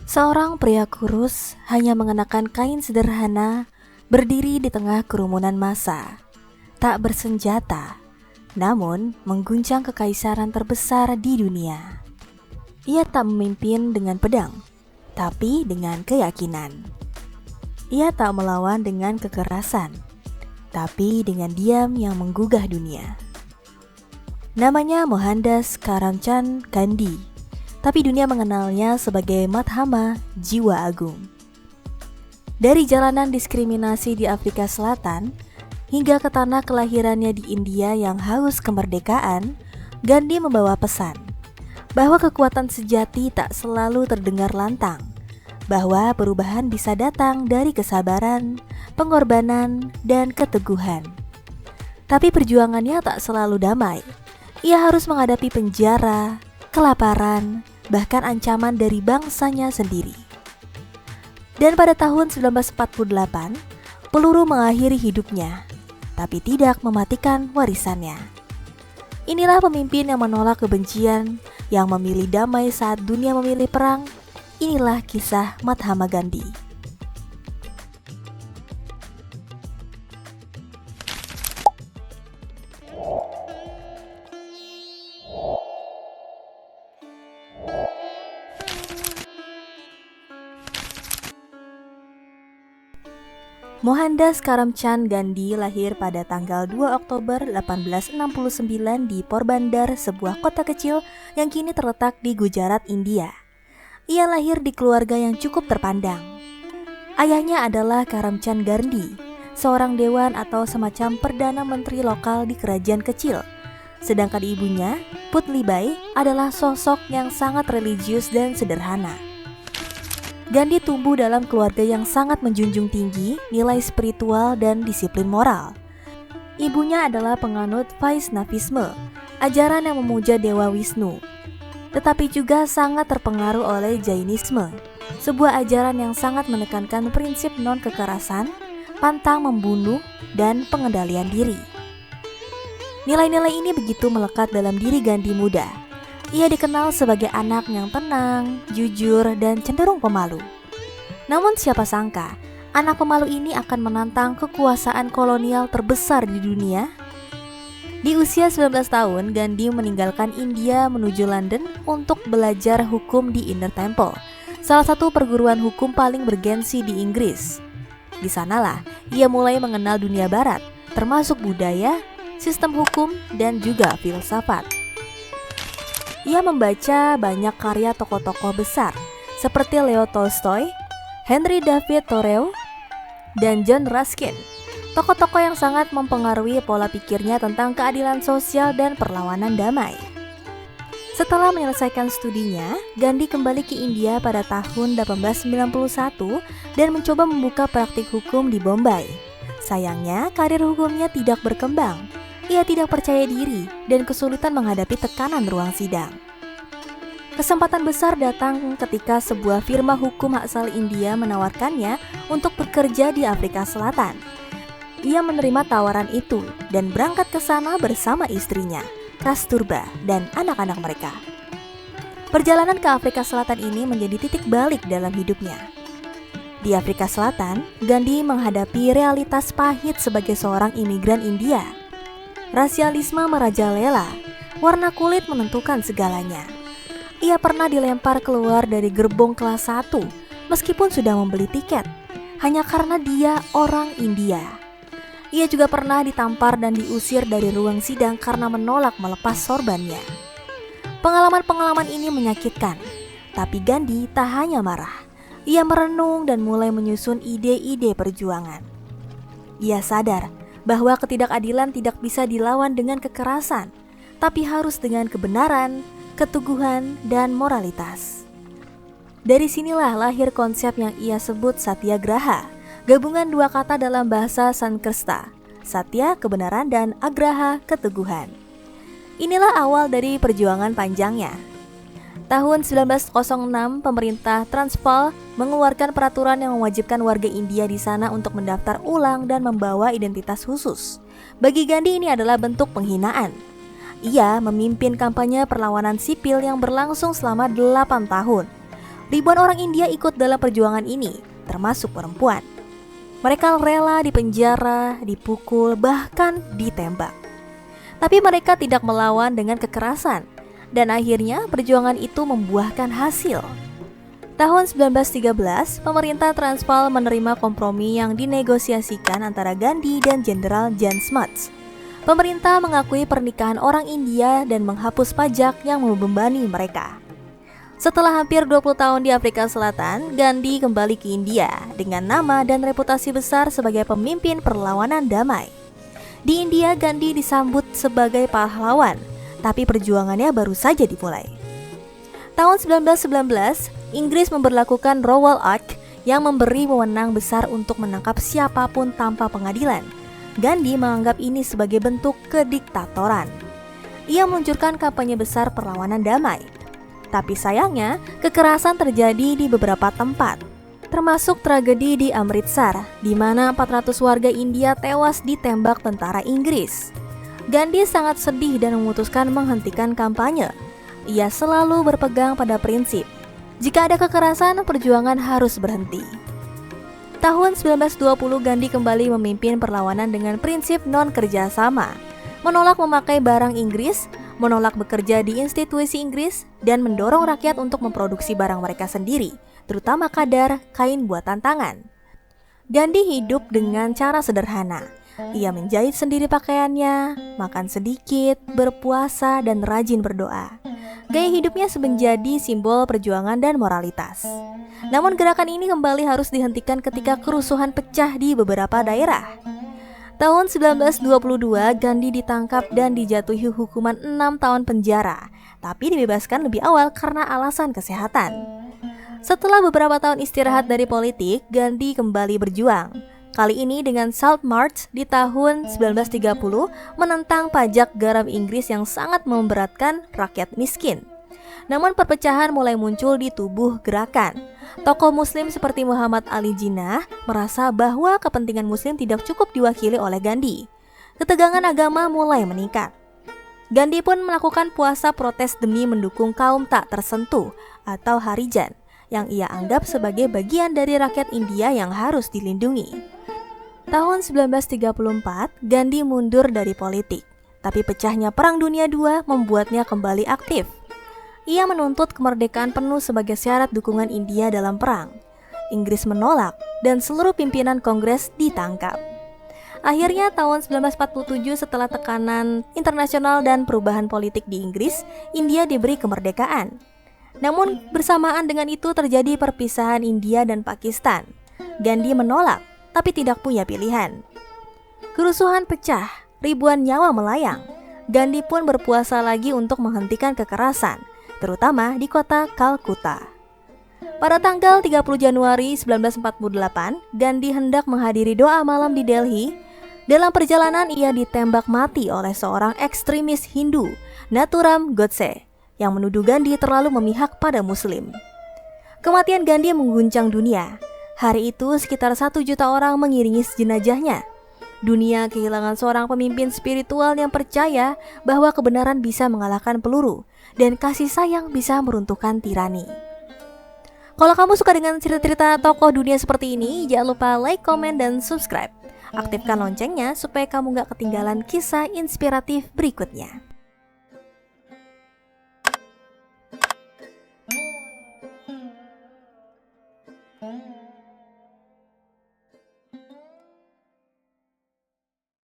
Seorang pria kurus hanya mengenakan kain sederhana, berdiri di tengah kerumunan massa, tak bersenjata, namun mengguncang kekaisaran terbesar di dunia. Ia tak memimpin dengan pedang, tapi dengan keyakinan. Ia tak melawan dengan kekerasan, tapi dengan diam yang menggugah dunia. Namanya Mohandas Karamchand Gandhi, tapi dunia mengenalnya sebagai Mahatma Jiwa Agung. Dari jalanan diskriminasi di Afrika Selatan hingga ke tanah kelahirannya di India yang haus kemerdekaan, Gandhi membawa pesan bahwa kekuatan sejati tak selalu terdengar lantang, bahwa perubahan bisa datang dari kesabaran, pengorbanan, dan keteguhan. Tapi perjuangannya tak selalu damai. Ia harus menghadapi penjara, kelaparan, bahkan ancaman dari bangsanya sendiri. Dan pada tahun 1948, peluru mengakhiri hidupnya, tapi tidak mematikan warisannya. Inilah pemimpin yang menolak kebencian, yang memilih damai saat dunia memilih perang. Inilah kisah Mahatma Gandhi. Mohandas Karamchand Gandhi lahir pada tanggal 2 Oktober 1869 di Porbandar, sebuah kota kecil yang kini terletak di Gujarat, India. Ia lahir di keluarga yang cukup terpandang. Ayahnya adalah Karamchand Gandhi, seorang dewan atau semacam perdana menteri lokal di kerajaan kecil. Sedangkan ibunya, Putlibai, adalah sosok yang sangat religius dan sederhana. Gandhi tumbuh dalam keluarga yang sangat menjunjung tinggi nilai spiritual dan disiplin moral. Ibunya adalah penganut Vaishnavisme, ajaran yang memuja Dewa Wisnu, tetapi juga sangat terpengaruh oleh Jainisme, sebuah ajaran yang sangat menekankan prinsip non-kekerasan, pantang membunuh, dan pengendalian diri. Nilai-nilai ini begitu melekat dalam diri Gandhi muda. Ia dikenal sebagai anak yang tenang, jujur, dan cenderung pemalu. Namun siapa sangka, anak pemalu ini akan menantang kekuasaan kolonial terbesar di dunia. Di usia 19 tahun, Gandhi meninggalkan India menuju London untuk belajar hukum di Inner Temple, salah satu perguruan hukum paling bergensi di Inggris. Di sanalah ia mulai mengenal dunia barat, termasuk budaya, sistem hukum, dan juga filsafat. Ia membaca banyak karya tokoh-tokoh besar seperti Leo Tolstoy, Henry David Thoreau, dan John Ruskin. Tokoh-tokoh yang sangat mempengaruhi pola pikirnya tentang keadilan sosial dan perlawanan damai. Setelah menyelesaikan studinya, Gandhi kembali ke India pada tahun 1891 dan mencoba membuka praktik hukum di Bombay. Sayangnya, karir hukumnya tidak berkembang. Ia tidak percaya diri dan kesulitan menghadapi tekanan ruang sidang. Kesempatan besar datang ketika sebuah firma hukum asal India menawarkannya untuk bekerja di Afrika Selatan. Ia menerima tawaran itu dan berangkat ke sana bersama istrinya, Kasturba, dan anak-anak mereka. Perjalanan ke Afrika Selatan ini menjadi titik balik dalam hidupnya. Di Afrika Selatan, Gandhi menghadapi realitas pahit sebagai seorang imigran India. Rasialisme merajalela, warna kulit menentukan segalanya. Ia pernah dilempar keluar dari gerbong kelas 1 meskipun sudah membeli tiket, hanya karena dia orang India. Ia juga pernah ditampar dan diusir dari ruang sidang karena menolak melepas sorbannya. Pengalaman-pengalaman ini menyakitkan, tapi Gandhi tak hanya marah. Ia merenung dan mulai menyusun ide-ide perjuangan. Ia sadar bahwa ketidakadilan tidak bisa dilawan dengan kekerasan, tapi harus dengan kebenaran, keteguhan, dan moralitas. Dari sinilah lahir konsep yang ia sebut Satyagraha, gabungan dua kata dalam bahasa Sanskerta, Satya, kebenaran, dan Agraha, keteguhan. Inilah awal dari perjuangan panjangnya. Tahun 1906, pemerintah Transvaal mengeluarkan peraturan yang mewajibkan warga India di sana untuk mendaftar ulang dan membawa identitas khusus. Bagi Gandhi ini adalah bentuk penghinaan. Ia memimpin kampanye perlawanan sipil yang berlangsung selama 8 tahun. Ribuan orang India ikut dalam perjuangan ini, termasuk perempuan. Mereka rela dipenjara, dipukul, bahkan ditembak. Tapi mereka tidak melawan dengan kekerasan, dan akhirnya perjuangan itu membuahkan hasil. Tahun 1913, pemerintah Transvaal menerima kompromi yang dinegosiasikan antara Gandhi dan Jenderal Jan Smuts. Pemerintah mengakui pernikahan orang India dan menghapus pajak yang membebani mereka. Setelah hampir 20 tahun di Afrika Selatan, Gandhi kembali ke India dengan nama dan reputasi besar sebagai pemimpin perlawanan damai. Di India, Gandhi disambut sebagai pahlawan, tapi perjuangannya baru saja dimulai. Tahun 1919, Inggris memberlakukan Rowlatt Act yang memberi wewenang besar untuk menangkap siapapun tanpa pengadilan. Gandhi menganggap ini sebagai bentuk kediktatoran. Ia meluncurkan kampanye besar perlawanan damai. Tapi sayangnya, kekerasan terjadi di beberapa tempat, termasuk tragedi di Amritsar, di mana 400 warga India tewas ditembak tentara Inggris. Gandhi sangat sedih dan memutuskan menghentikan kampanye. Ia selalu berpegang pada prinsip, jika ada kekerasan, perjuangan harus berhenti. Tahun 1920, Gandhi kembali memimpin perlawanan dengan prinsip non-kerjasama, menolak memakai barang Inggris, menolak bekerja di institusi Inggris, dan mendorong rakyat untuk memproduksi barang mereka sendiri, terutama kadar kain buatan tangan. Gandhi hidup dengan cara sederhana. Ia menjahit sendiri pakaiannya, makan sedikit, berpuasa, dan rajin berdoa. Gaya hidupnya menjadi simbol perjuangan dan moralitas. Namun gerakan ini kembali harus dihentikan ketika kerusuhan pecah di beberapa daerah. Tahun 1922, Gandhi ditangkap dan dijatuhi hukuman 6 tahun penjara, tapi dibebaskan lebih awal karena alasan kesehatan. Setelah beberapa tahun istirahat dari politik, Gandhi kembali berjuang. Kali ini dengan Salt March di tahun 1930 menentang pajak garam Inggris yang sangat memberatkan rakyat miskin. Namun perpecahan mulai muncul di tubuh gerakan. Tokoh Muslim seperti Muhammad Ali Jinnah merasa bahwa kepentingan Muslim tidak cukup diwakili oleh Gandhi. Ketegangan agama mulai meningkat. Gandhi pun melakukan puasa protes demi mendukung kaum tak tersentuh atau Harijan, yang ia anggap sebagai bagian dari rakyat India yang harus dilindungi. Tahun 1934, Gandhi mundur dari politik, tapi pecahnya Perang Dunia II membuatnya kembali aktif. Ia menuntut kemerdekaan penuh sebagai syarat dukungan India dalam perang. Inggris menolak dan seluruh pimpinan Kongres ditangkap. Akhirnya tahun 1947 setelah tekanan internasional dan perubahan politik di Inggris, India diberi kemerdekaan. Namun bersamaan dengan itu terjadi perpisahan India dan Pakistan. Gandhi menolak, tapi tidak punya pilihan. Kerusuhan pecah, ribuan nyawa melayang. Gandhi pun berpuasa lagi untuk menghentikan kekerasan, terutama di kota Kalkuta. Pada tanggal 30 Januari 1948, Gandhi hendak menghadiri doa malam di Delhi. Dalam perjalanan ia ditembak mati oleh seorang ekstremis Hindu, Nathuram Godse, yang menuduh Gandhi terlalu memihak pada Muslim. Kematian Gandhi mengguncang dunia. Hari itu sekitar 1 juta orang mengiringi jenazahnya. Dunia kehilangan seorang pemimpin spiritual yang percaya bahwa kebenaran bisa mengalahkan peluru dan kasih sayang bisa meruntuhkan tirani. Kalau kamu suka dengan cerita-cerita tokoh dunia seperti ini, jangan lupa like, komen, dan subscribe. Aktifkan loncengnya supaya kamu gak ketinggalan kisah inspiratif berikutnya.